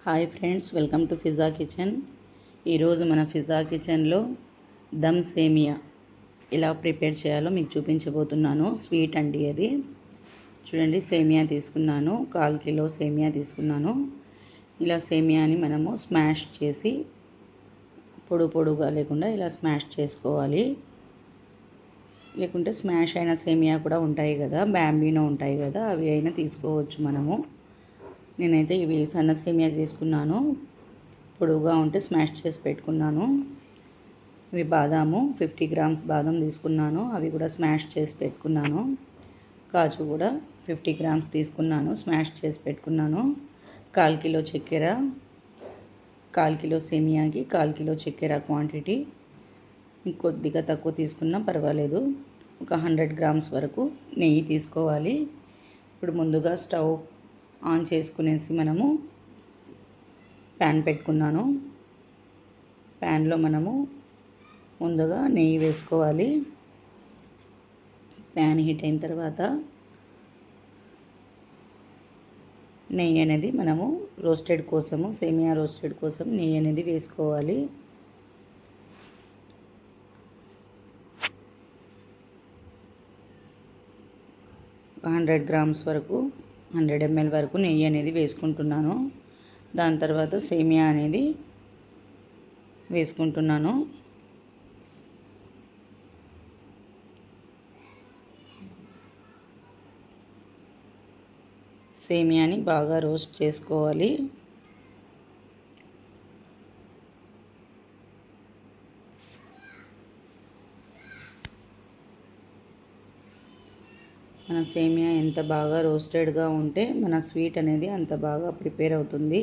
Hi friends, welcome to Fiza kitchen. ఈరోజు మన ఫిజా కిచెన్లో దమ్ సేమియా ఎలా ప్రిపేర్ చేయాలో మీకు చూపించబోతున్నాను. స్వీట్ అండి అది. చూడండి, సేమియా తీసుకున్నాను, 1/4 కిలో సేమియా తీసుకున్నాను. ఇలా సేమియాని మనము స్మాష్ చేసి పొడుగా లేకుండా ఇలా స్మాష్ చేసుకోవాలి. లేకుంటే స్మాష్ అయిన సేమియా కూడా ఉంటాయి కదా, బ్యాంబీనో ఉంటాయి కదా, అవి అయినా తీసుకోవచ్చు మనము. నేనైతే ఇవి సన్న సేమియా తీసుకున్నాను, పొడుగుగా ఉంటే స్మాష్ చేసి పెట్టుకున్నాను. ఇవి బాదాము 50 గ్రామ్స్ బాదం తీసుకున్నాను, అవి కూడా స్మాష్ చేసి పెట్టుకున్నాను. కాజు కూడా 50 గ్రామ్స్ తీసుకున్నాను, స్మాష్ చేసి పెట్టుకున్నాను. 1/4 కిలో చక్కెర, 1/4 కిలో సేమియాకి 1/4 కిలో చక్కెర క్వాంటిటీ. కొద్దిగా తక్కువ తీసుకున్నా పర్వాలేదు. ఒక 100 గ్రామ్స్ వరకు నెయ్యి తీసుకోవాలి. ఇప్పుడు ముందుగా స్టవ్ ఆన్ చేసుకునేసి మనము ప్యాన్ పెట్టుకున్నాను. ప్యాన్లో మనము ముందుగా నెయ్యి వేసుకోవాలి. ప్యాన్ హీట్ అయిన తర్వాత నెయ్యి అనేది మనము రోస్టెడ్ కోసము, సేమియా రోస్టెడ్ కోసం నెయ్యి అనేది వేసుకోవాలి. ఒక 100 గ్రామ్స్ వరకు, 100 ml వరకు నెయ్యి అనేది వేసుకుంటున్నాను. దాని తర్వాత సేమియా అనేది వేసుకుంటున్నాను. సేమియాని బాగా రోస్ట్ చేసుకోవాలి. మన సేమియా ఎంత బాగా రోస్టెడ్గా ఉంటే మన స్వీట్ అనేది అంత బాగా ప్రిపేర్ అవుతుంది.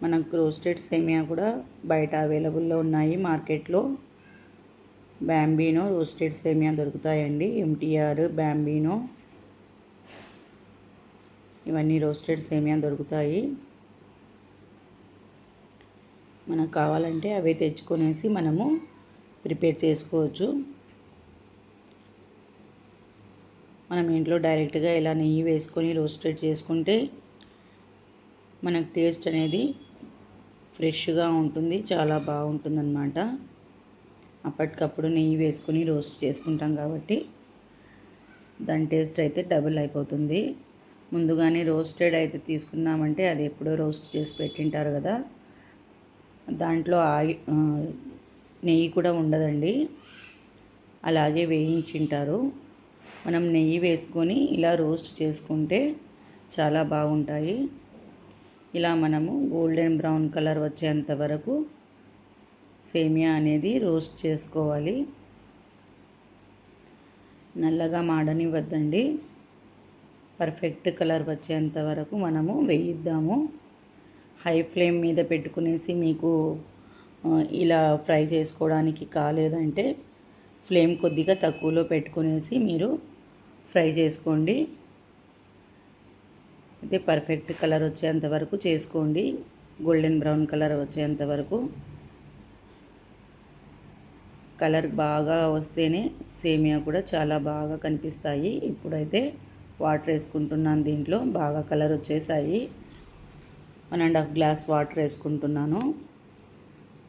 మనకు రోస్టెడ్ సేమియా కూడా బయట అవైలబుల్లో ఉన్నాయి మార్కెట్లో. బ్యాంబీనో రోస్టెడ్ సేమియా దొరుకుతాయండి. MTR, బ్యాంబీనో, ఇవన్నీ రోస్టెడ్ సేమియా దొరుకుతాయి. మనకు కావాలంటే అవే తెచ్చుకొనేసి మనము ప్రిపేర్ చేసుకోవచ్చు. మనం ఇంట్లో డైరెక్ట్గా ఇలా నెయ్యి వేసుకొని రోస్టెడ్ చేసుకుంటే మనకు టేస్ట్ అనేది ఫ్రెష్గా ఉంటుంది, చాలా బాగుంటుంది అన్నమాట. అప్పటికప్పుడు నెయ్యి వేసుకొని రోస్ట్ చేసుకుంటాం కాబట్టి దాని టేస్ట్ అయితే డబుల్ అయిపోతుంది. ముందుగానే రోస్టెడ్ అయితే తీసుకున్నామంటే అది ఎప్పుడో రోస్ట్ చేసి పెట్టింటారు కదా, దాంట్లో నెయ్యి కూడా ఉండదండి, అలాగే వేయించింటారు. మనం నెయ్యి వేసుకొని ఇలా రోస్ట్ చేసుకుంటే చాలా బాగుంటాయి. ఇలా మనము గోల్డెన్ బ్రౌన్ కలర్ వచ్చేంత వరకు సేమియా అనేది రోస్ట్ చేసుకోవాలి. నల్లగా మాడనివ్వద్దండి. పర్ఫెక్ట్ కలర్ వచ్చేంత వరకు మనము వేయిద్దాము. హై ఫ్లేమ్ మీద పెట్టుకునేసి మీకు ఇలా ఫ్రై చేసుకోవడానికి కాలేదంటే ఫ్లేమ్ కొద్దిగా తక్కువలో పెట్టుకునేసి మీరు ఫ్రై చేసుకోండి. అయితే పర్ఫెక్ట్ కలర్ వచ్చేంత వరకు చేసుకోండి, గోల్డెన్ బ్రౌన్ కలర్ వచ్చేంత వరకు. కలర్ బాగా వస్తేనే సేమియా కూడా చాలా బాగా కనిపిస్తాయి. ఇప్పుడైతే వాటర్ వేసుకుంటున్నాను, దీంట్లో బాగా కలర్ వచ్చేసాయి. 1.5 గ్లాస్ వాటర్ వేసుకుంటున్నాను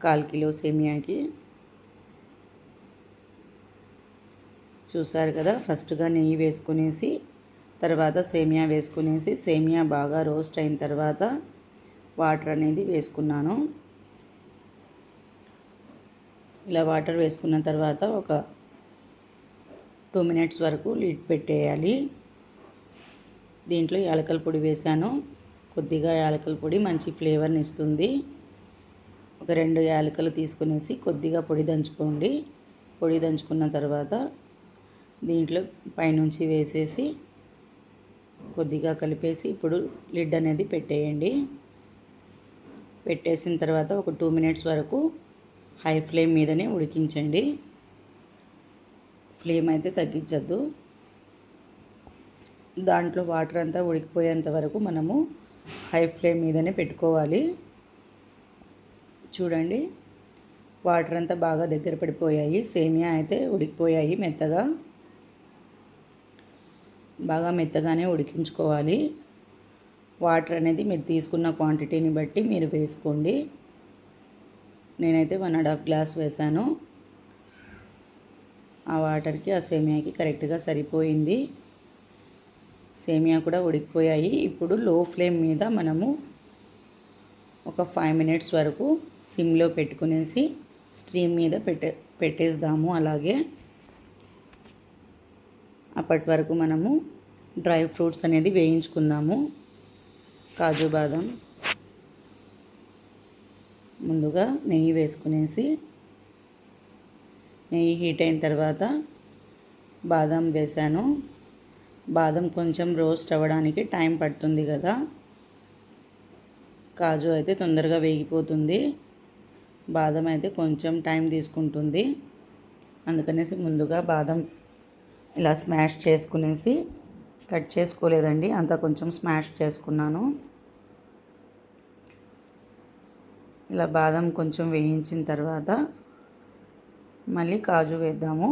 1/4 కిలో సేమియాకి. చూసారు కదా, ఫస్ట్గా నెయ్యి వేసుకునేసి తర్వాత సేమియా వేసుకునేసి సేమియా బాగా రోస్ట్ అయిన తర్వాత వాటర్ అనేది వేసుకున్నాను. ఇలా వాటర్ వేసుకున్న తర్వాత ఒక 2 మినిట్స్ వరకు లిడ్ పెట్టేయాలి. దీంట్లో యాలకల పొడి వేసాను. కొద్దిగా యాలకల పొడి మంచి ఫ్లేవర్ని ఇస్తుంది. ఒక 2 యాలకలు తీసుకునేసి కొద్దిగా పొడి దంచుకోండి. పొడి దంచుకున్న తర్వాత దీంట్లో పైనుంచి వేసేసి కొద్దిగా కలిపేసి ఇప్పుడు లిడ్ అనేది పెట్టేయండి. పెట్టేసిన తర్వాత ఒక 2 మినిట్స్ వరకు హై ఫ్లేమ్ మీదనే ఉడికించండి. ఫ్లేమ్ అయితే తగ్గించద్దు. దాంట్లో వాటర్ అంతా ఉడికిపోయేంత వరకు మనము హై ఫ్లేమ్ మీదనే పెట్టుకోవాలి. చూడండి, వాటర్ అంతా బాగా దగ్గర పడిపోయాయి, సేమియా అయితే ఉడికిపోయాయి మెత్తగా. బాగా మెత్తగానే ఉడికించుకోవాలి. వాటర్ అనేది మీరు తీసుకున్న క్వాంటిటీని బట్టి మీరు వేసుకోండి. నేనైతే 1.5 గ్లాస్ వేసాను. ఆ వాటర్కి ఆ సేమియాకి కరెక్ట్గా సరిపోయింది. సేమియా కూడా ఉడికిపోయాయి. ఇప్పుడు లో ఫ్లేమ్ మీద మనము ఒక 5 మినిట్స్ వరకు సిమ్లో పెట్టుకునేసి స్టీమ్ మీద పెట్టేద్దాము. అలాగే అప్పటి వరకు మనము డ్రై ఫ్రూట్స్ అనేది వేయించుకుందాము. కాజు బాదం ముందుగా నెయ్యి వేసుకునేసి, నెయ్యి హీట్ అయిన తర్వాత బాదం వేసాను. బాదం కొంచెం రోస్ట్ అవ్వడానికి టైం పడుతుంది కదా, కాజు అయితే తొందరగా వేగిపోతుంది, బాదం అయితే కొంచెం టైం తీసుకుంటుంది. అందుకనేసి ముందుగా బాదం ఇలా స్మాష్ చేసుకునేసి, కట్ చేసుకోలేదండి, అంతా కొంచెం స్మాష్ చేసుకున్నాను. ఇలా బాదం కొంచెం వేయించిన తర్వాత మళ్ళీ కాజు వేద్దాము.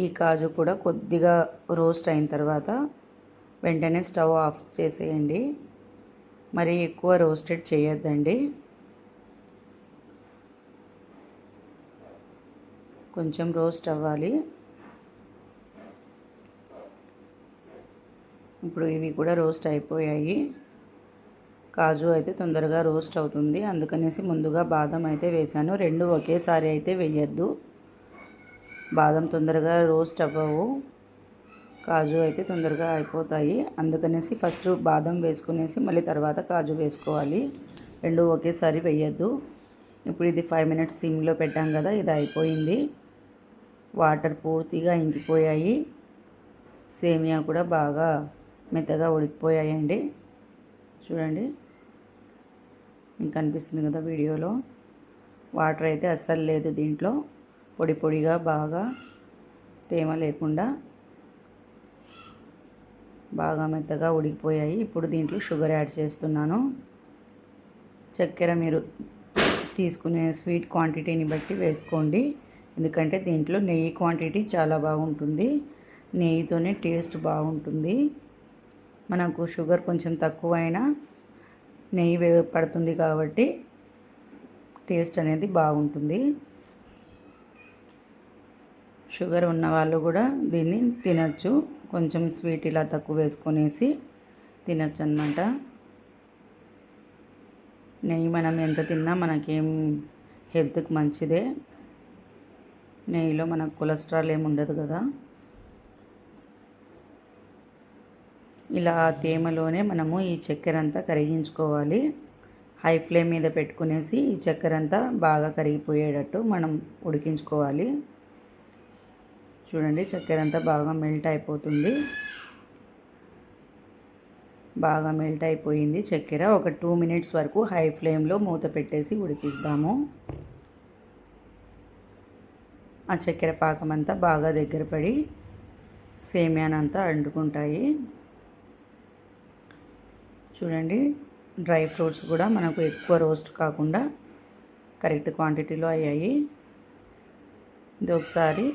ఈ కాజు కూడా కొద్దిగా రోస్ట్ అయిన తర్వాత వెంటనే స్టవ్ ఆఫ్ చేసేయండి. మరి ఎక్కువ రోస్టెడ్ చేయొద్దండి. కొంచెం రోస్ట్ అవ్వాలి. ఇప్పుడు ఇవి కూడా రోస్ట్ అయిపోయాయి. కాజు అయితే తొందరగా రోస్ట్ అవుతుంది, అందుకనేసి ముందుగా బాదం అయితే వేసాను. రెండు ఒకేసారి అయితే వేయద్దు, బాదం తొందరగా రోస్ట్ అవ్వవు, కాజు అయితే తొందరగా అయిపోతాయి. అందుకనేసి ఫస్ట్ బాదం వేసుకునేసి మళ్ళీ తర్వాత కాజు వేసుకోవాలి. రెండు ఒకేసారి వేయద్దు. ఇప్పుడు ఇది 5 మినిట్స్ సిమ్లో పెట్టాం కదా, ఇది అయిపోయింది. వాటర్ పూర్తిగా ఇంకిపోయాయి. సేమియా కూడా బాగా మెత్తగా ఉడికిపోయాయండి. చూడండి, మీకు కనిపిస్తుంది కదా వీడియోలో. వాటర్ అయితే అస్సలు లేదు దీంట్లో, పొడి పొడిగా బాగా తేమ లేకుండా బాగా మెత్తగా ఉడికిపోయాయి. ఇప్పుడు దీంట్లో షుగర్ యాడ్ చేస్తున్నాను. చక్కెర మీరు తీసుకునే స్వీట్ క్వాంటిటీని బట్టి వేసుకోండి, ఎందుకంటే దీంట్లో నెయ్యి క్వాంటిటీ చాలా బాగుంటుంది. నెయ్యితోనే టేస్ట్ బాగుంటుంది. మనకు షుగర్ కొంచెం తక్కువైనా నెయ్యి పడుతుంది కాబట్టి టేస్ట్ అనేది బాగుంటుంది. షుగర్ ఉన్న వాళ్ళు కూడా దీన్ని తినచ్చు. కొంచెం స్వీట్ ఇలా తక్కువ వేసుకొనేసి తినచ్చు అన్నమాట. నెయ్యి మనం ఎంత తిన్నా మనకేం హెల్త్కి మంచిదే. నెయ్యిలో మనకు కొలెస్ట్రాల్ ఏమి ఉండదు కదా. ఇలా తేమలోనే మనము ఈ చక్కెర అంతా కరిగించుకోవాలి. హై ఫ్లేమ్ మీద పెట్టుకునేసి ఈ చక్కెర అంతా బాగా కరిగిపోయేటట్టు మనం ఉడికించుకోవాలి. చూడండి, చక్కెర అంతా బాగా మెల్ట్ అయిపోతుంది. బాగా మెల్ట్ అయిపోయింది చక్కెర. ఒక 2 మినిట్స్ వరకు హై ఫ్లేమ్లో మూత పెట్టేసి ఉడికిస్తాము. ఆ చక్కెర పాకం అంతా బాగా దగ్గర పడి సేమియానంతా అంటుకుంటాయి. చూడండి, డ్రై ఫ్రూట్స్ కూడా మనకు ఎక్కువ రోస్ట్ కాకుండా కరెక్ట్ క్వాంటిటీలో అయ్యాయి. ఇది ఒకసారి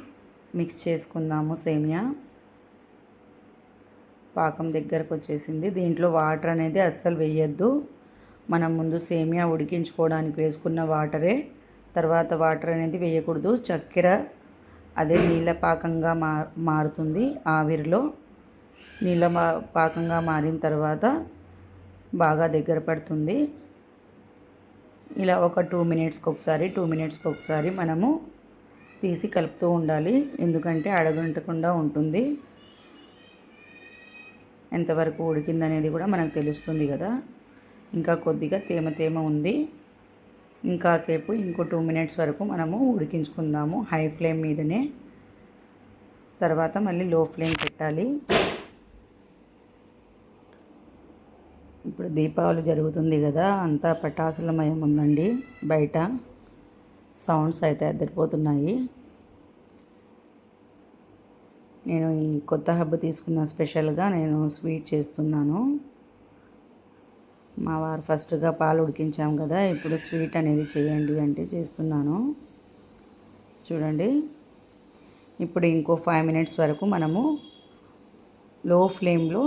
మిక్స్ చేసుకుందాము. సేమియా పాకం దగ్గరకు వచ్చేసింది. దీంట్లో వాటర్ అనేది అస్సలు వేయద్దు. మనం ముందు సేమియా ఉడికించుకోవడానికి వేసుకున్న వాటరే, తర్వాత వాటర్ అనేది వేయకూడదు. చక్కెర అదే నీళ్ళ పాకంగా మారుతుంది. ఆవిరిలో నీళ్ళ పాకంగా మారిన తర్వాత బాగా దగ్గర పడుతుంది. ఇలా ఒక 2 మినిట్స్కి ఒకసారి మనము తీసి కలుపుతూ ఉండాలి, ఎందుకంటే అడగంటకుండా ఉంటుంది. ఎంతవరకు ఉడికిందనేది కూడా మనకు తెలుస్తుంది కదా. ఇంకా కొద్దిగా తేమ ఉంది. ఇంకాసేపు ఇంకో 2 మినిట్స్ వరకు మనము ఉడికించుకుందాము హై ఫ్లేమ్ మీదనే. తర్వాత మళ్ళీ లో ఫ్లేమ్ పెట్టాలి. ఇప్పుడు దీపావళి జరుగుతుంది కదా, అంతా పటాసులమయం ఉందండి. బయట సౌండ్స్ అయితే అద్దరిపోతున్నాయి. నేను ఈ కొత్త హబ్ తీసుకున్న స్పెషల్గా నేను స్వీట్ చేస్తున్నాను. మా వారు ఫస్ట్గా పాలు ఉడికించాం కదా, ఇప్పుడు స్వీట్ అనేది చేయండి అంటే చేస్తున్నాను. చూడండి, ఇప్పుడు ఇంకో 5 మినిట్స్ వరకు మనము లో ఫ్లేమ్లో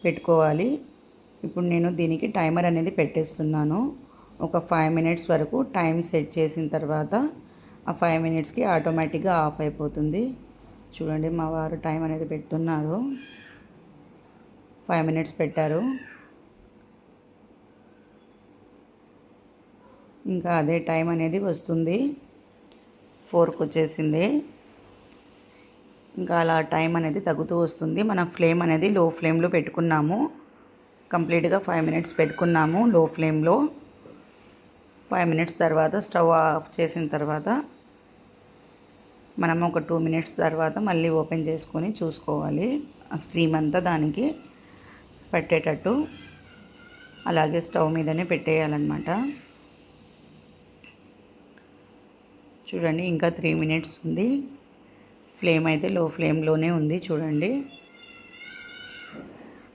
పెట్టుకోవాలి. ఇప్పుడు నేను దీనికి టైమర్ అనేది పెట్టేస్తున్నాను. ఒక 5 మినిట్స్ వరకు టైం సెట్ చేసిన తర్వాత ఆ 5 మినిట్స్కి ఆటోమేటిక్గా ఆఫ్ అయిపోతుంది. చూడండి మా వారు టైం అనేది పెడుతున్నారు. 5 మినిట్స్ పెట్టారు. ఇంకా అదే టైం అనేది వస్తుంది. 4కి వచ్చేసింది. ఇంకా అలా టైం అనేది తగ్గుతూ వస్తుంది. మనం ఫ్లేమ్ అనేది లో ఫ్లేమ్లో పెట్టుకున్నాము. కంప్లీట్గా 5 మినిట్స్ పెట్టుకున్నాము లో ఫ్లేమ్లో. 5 మినిట్స్ తర్వాత స్టవ్ ఆఫ్ చేసిన తర్వాత మనం ఒక 2 మినిట్స్ తర్వాత మళ్ళీ ఓపెన్ చేసుకొని చూసుకోవాలి. ఆ స్టీమ్ అంతా దానికి పట్టేటట్టు. అలాగే స్టవ్ మీదనే పెట్టేయాలన్నమాట. చూడండి ఇంకా 3 మినిట్స్ ఉంది. ఫ్లేమ్ అయితే లో ఫ్లేమ్లోనే ఉంది చూడండి.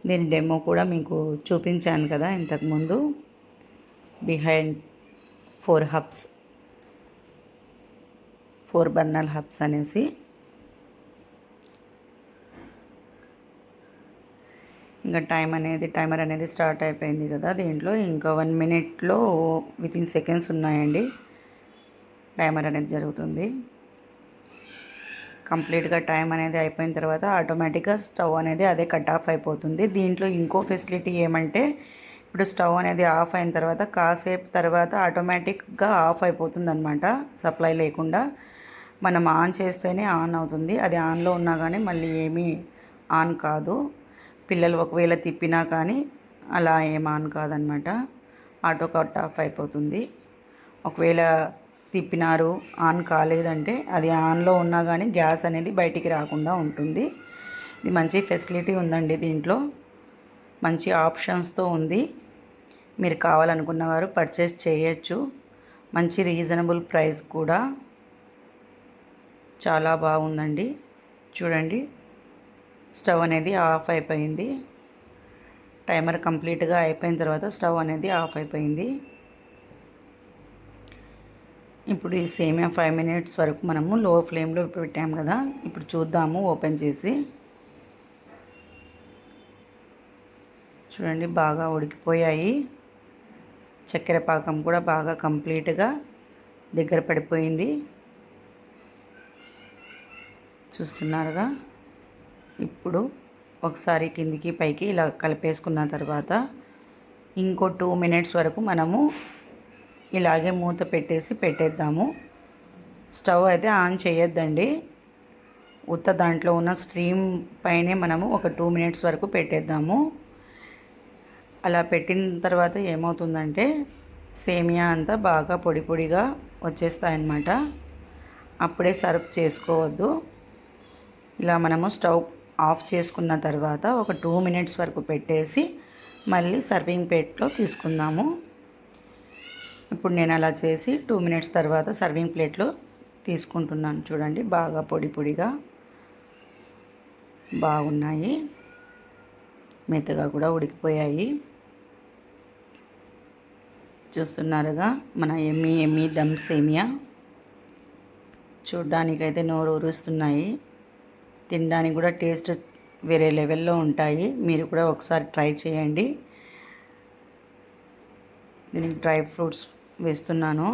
దీని డెమో కూడా మీకు చూపించాను కదా ఇంతకుముందు. బిహైండ్ 4 బర్నర్ హబ్స్ అనేసి. ఇంకా టైమర్ అనేది స్టార్ట్ అయిపోయింది కదా. దీంట్లో ఇంకా 1 మినిట్లో వితిన్ సెకండ్స్ ఉన్నాయండి. టైమర్ అనేది జరుగుతుంది. కంప్లీట్గా టైం అనేది అయిపోయిన తర్వాత ఆటోమేటిక్గా స్టవ్ అనేది అదే కట్ ఆఫ్ అయిపోతుంది. దీంట్లో ఇంకో ఫెసిలిటీ ఏమంటే ఇప్పుడు స్టవ్ అనేది ఆఫ్ అయిన తర్వాత కాసేపు తర్వాత ఆటోమేటిక్గా ఆఫ్ అయిపోతుంది అనమాట. సప్లై లేకుండా మనం ఆన్ చేస్తేనే ఆన్ అవుతుంది. అది ఆన్లో ఉన్నా కానీ మళ్ళీ ఏమీ ఆన్ కాదు. పిల్లలు ఒకవేళ తిప్పినా కానీ అలా ఏం ఆన్ కాదనమాట. ఆటో కట్ ఆఫ్ అయిపోతుంది. ఒకవేళ తిప్పినారు ఆన్ కాలేదంటే అది ఆన్లో ఉన్నా కానీ గ్యాస్ అనేది బయటికి రాకుండా ఉంటుంది. ఇది మంచి ఫెసిలిటీ ఉందండి. దీంట్లో మంచి ఆప్షన్స్తో ఉంది. మీరు కావాలనుకున్న వారు పర్చేస్ చేయొచ్చు. మంచి రీజనబుల్ ప్రైస్ కూడా. చాలా బాగుందండి. చూడండి స్టవ్ అనేది ఆఫ్ అయిపోయింది. టైమర్ కంప్లీట్గా అయిపోయిన తర్వాత స్టవ్ అనేది ఆఫ్ అయిపోయింది. ఇప్పుడు ఈ సేమియా 5 మినిట్స్ వరకు మనము లో ఫ్లేమ్లో పెట్టాము కదా. ఇప్పుడు చూద్దాము ఓపెన్ చేసి. చూడండి బాగా ఉడికిపోయాయి. చక్కెర పాకం కూడా బాగా కంప్లీట్గా దగ్గర పడిపోయింది. చూస్తున్నారుగా. ఇప్పుడు ఒకసారి కిందికి పైకి ఇలా కలిపేసుకున్న తర్వాత ఇంకో 2 మినిట్స్ వరకు మనము ఇలాగే మూత పెట్టేద్దాము. స్టవ్ అయితే ఆన్ చేయొద్దండి. దాంట్లో ఉన్న స్ట్రీమ్ పైనే మనము ఒక 2 మినిట్స్ వరకు పెట్టేద్దాము. అలా పెట్టిన తర్వాత ఏమవుతుందంటే సేమియా అంతా బాగా పొడి పొడిగా వచ్చేస్తాయన్నమాట. అప్పుడే సర్వ్ చేసుకోవద్దు. ఇలా మనము స్టవ్ ఆఫ్ చేసుకున్న తర్వాత ఒక 2 మినిట్స్ వరకు పెట్టేసి మళ్ళీ సర్వింగ్ ప్లేట్లో తీసుకుందాము. ఇప్పుడు నేను అలా చేసి 2 మినిట్స్ తర్వాత సర్వింగ్ ప్లేట్లో తీసుకుంటున్నాను. చూడండి బాగా పొడి పొడిగా బాగున్నాయి. మెత్తగా కూడా ఉడికిపోయాయి. చూస్తున్నారుగా మన ఎమ్మి దమ్ సేమియా. చూడ్డానికైతే నోరు ఊరుస్తున్నాయి. తినడానికి కూడా టేస్ట్ వేరే లెవెల్లో ఉంటాయి. మీరు కూడా ఒకసారి ట్రై చేయండి. దీనికి డ్రై ఫ్రూట్స్ వేస్తున్నాను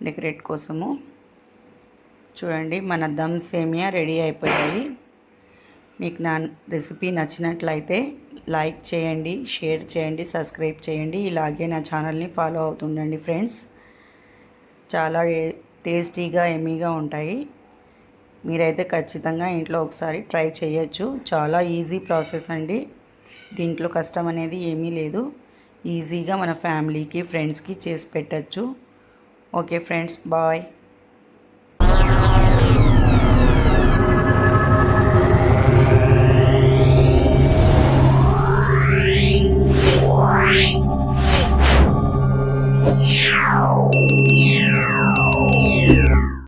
డెకరేట్ కోసము. చూడండి మన దమ్ సేమియా రెడీ అయిపోయాయి. మీకు నా రెసిపీ నచ్చినట్లయితే లైక్ చేయండి, షేర్ చేయండి, సబ్స్క్రైబ్ చేయండి. ఇలాగే నా ఛానల్ని ఫాలో అవుతుండండి ఫ్రెండ్స్. చాలా టేస్టీగా ఎమ్మీగా ఉంటాయి. మీరైతే ఖచ్చితంగా ఇంట్లో ఒకసారి ట్రై చేయొచ్చు. చాలా ఈజీ ప్రాసెస్ అండి. దీంట్లో కష్టం అనేది ఏమీ లేదు. ఈజీగా మన ఫ్యామిలీకి ఫ్రెండ్స్కి చేసి పెట్టచ్చు. Okay friends, bye.